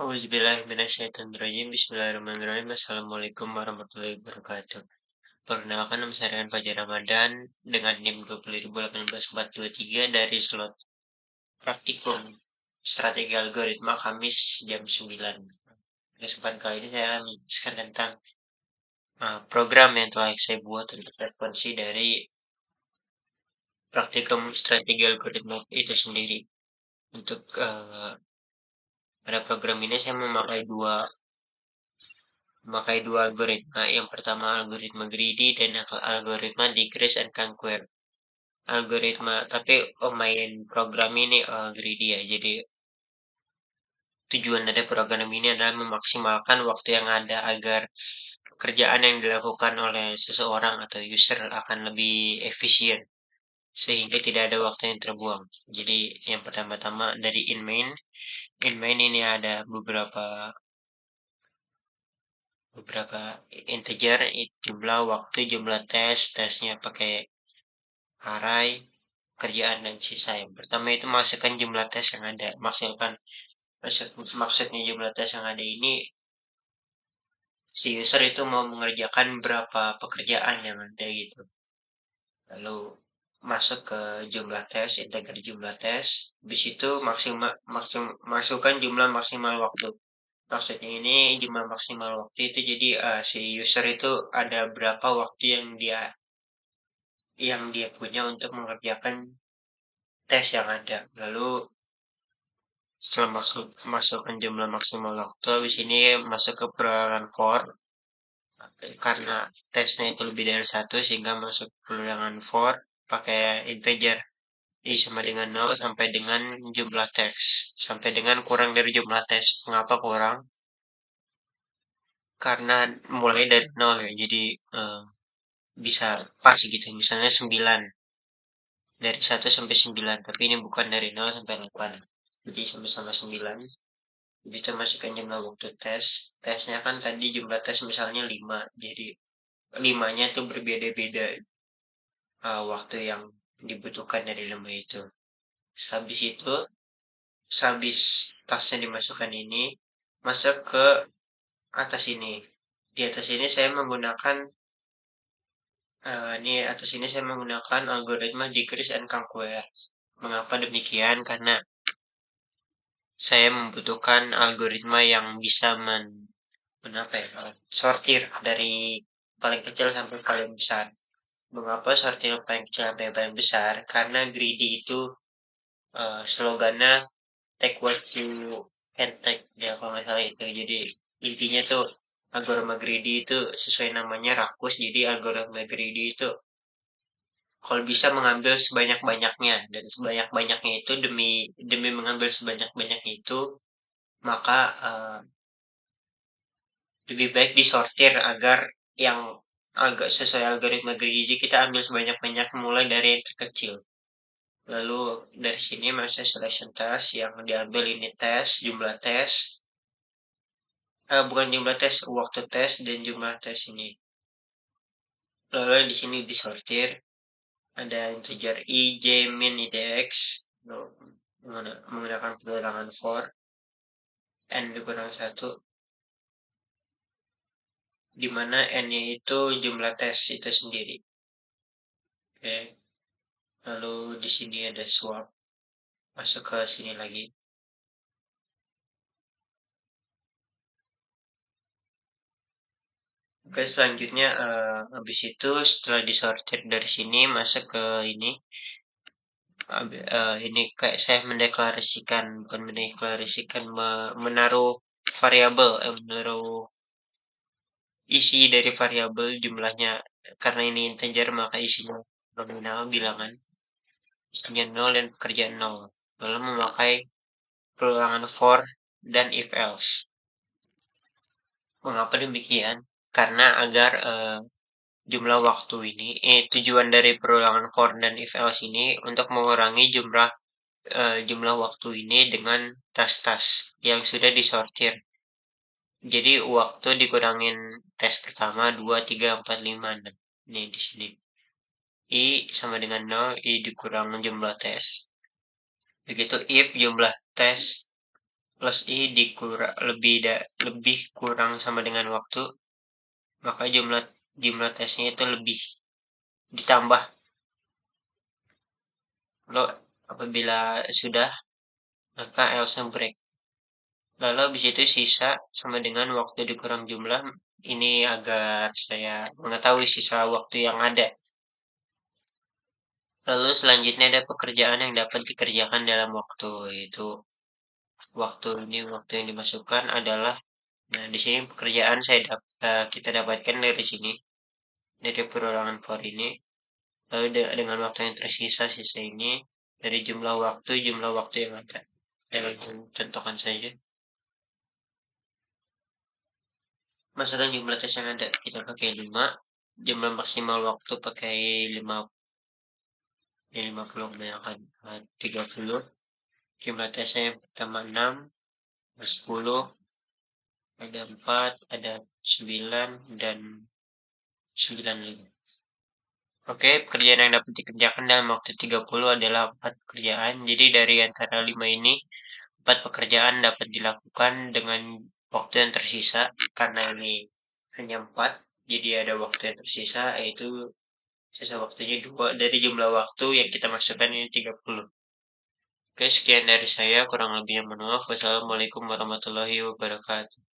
Auzubillahiminasyaitonirrajim. Bismillahirrahmanirrahim. Assalamualaikum warahmatullahi wabarakatuh. Perkenalkan, nama saya Rian Fajar Ramadan dengan NIM 20.018.423 dari slot praktikum strategi algoritma Kamis jam 9. Kesempatan kali ini saya akan menjelaskan tentang program yang telah saya buat untuk frekuensi dari praktikum strategi algoritma itu sendiri. Untuk pada program ini saya memakai dua algoritma. Yang pertama algoritma greedy dan algoritma decrease and conquer. Tapi main program ini greedy ya. Jadi tujuan dari program ini adalah memaksimalkan waktu yang ada agar pekerjaan yang dilakukan oleh seseorang atau user akan lebih efisien sehingga tidak ada waktu yang terbuang. Jadi yang pertama-tama dari in main ini ada beberapa integer, jumlah waktu, jumlah tesnya pakai array, kerjaan dan sisa. Yang pertama itu masukkan jumlah tes yang ada. Maksudnya jumlah tes yang ada ini, si user itu mau mengerjakan berapa pekerjaan yang ada gitu. Lalu masuk ke jumlah tes, integer jumlah tes. Habis itu masukkan jumlah maksimal waktu. Maksudnya ini jumlah maksimal waktu itu jadi si user itu ada berapa waktu yang dia punya untuk mengerjakan tes yang ada. Lalu setelah masukkan jumlah maksimal waktu, habis ini masuk ke perolehan for. Karena tesnya itu lebih dari satu, sehingga masuk perolehan for pakai integer i sama dengan 0 sampai dengan jumlah teks. Sampai dengan kurang dari jumlah tes. Mengapa kurang? Karena mulai dari 0 ya, jadi bisa pas gitu. Misalnya 9. Dari 1 sampai 9, tapi ini bukan dari 0 sampai 8. Jadi sama-sama 9. Kita masukkan jumlah waktu tes. Tesnya kan tadi jumlah tes misalnya 5. Jadi 5-nya itu berbeda-beda waktu yang dibutuhkan dari 5 itu. Sehabis tasnya dimasukkan ini, masuk ke atas ini. Di atas ini saya menggunakan algoritma decrease and conquer. Mengapa demikian? Karena saya membutuhkan algoritma yang bisa sortir dari paling kecil sampai paling besar. Mengapa sortir paling kecil sampai paling besar? Karena greedy itu slogannya take what you can take, ya kalau nggak salah itu. Jadi intinya tuh algoritma greedy itu sesuai namanya rakus. Jadi algoritma greedy itu kalau bisa mengambil sebanyak-banyaknya, dan sebanyak-banyaknya itu demi mengambil sebanyak-banyaknya itu, maka lebih baik disortir agar yang agak sesuai algoritma greedy kita ambil sebanyak-banyak mulai dari yang terkecil. Lalu dari sini masuk selection test yang diambil ini jumlah tes, bukan jumlah tes, waktu tes dan jumlah tes ini. Lalu di sini disortir, ada integer i, j, min, idx, menggunakan pelulangan for, n dikurang 1, di mana n-nya itu jumlah tes itu sendiri. Oke. Lalu di sini ada swap, masuk ke sini lagi. Oke, selanjutnya habis itu setelah disortir dari sini masuk ke ini. Ini kayak saya menaruh variabel, menaruh isi dari variabel jumlahnya. Karena ini integer maka isinya nominal bilangan. Isinya 0 dan pekerjaan 0. Lalu memakai pelulangan for dan if else. Mengapa demikian? Karena agar jumlah waktu ini, tujuan dari perulangan for dan if else ini untuk mengurangi jumlah waktu ini dengan tas-tas yang sudah disortir. Jadi waktu dikurangin tes pertama 2, 3, 4, 5. Nih di sini. I sama dengan 0, I dikurang jumlah tes. Begitu if jumlah tes plus I lebih kurang sama dengan waktu, maka jumlah jumlah tesnya itu lebih ditambah. Lalu apabila sudah, maka else break. Lalu habis itu sisa sama dengan waktu dikurang jumlah, ini agar saya mengetahui sisa waktu yang ada. Lalu selanjutnya ada pekerjaan yang dapat dikerjakan dalam waktu, yaitu waktu yang dimasukkan adalah, nah di sini pekerjaan kita dapatkan dari sini, dari perorangan for ini. Lalu dengan waktu yang tersisa, sisa ini dari jumlah waktu yang ada. Saya langsung contohkan saja. Masukkan jumlah tes yang ada, kita pakai 5. Jumlah maksimal waktu pakai 50 kebanyakan 30. Jumlah tesnya yang pertama 6, 10, ada 4, ada 9, dan 9 lagi. Oke, pekerjaan yang dapat dikerjakan dalam waktu 30 adalah 4 pekerjaan. Jadi dari antara 5 ini, 4 pekerjaan dapat dilakukan dengan waktu yang tersisa. Karena ini hanya 4, jadi ada waktu yang tersisa, yaitu sisa waktunya 2 dari jumlah waktu yang kita masukkan ini 30. Oke, sekian dari saya. Kurang lebihnya mohon maaf. Wassalamualaikum warahmatullahi wabarakatuh.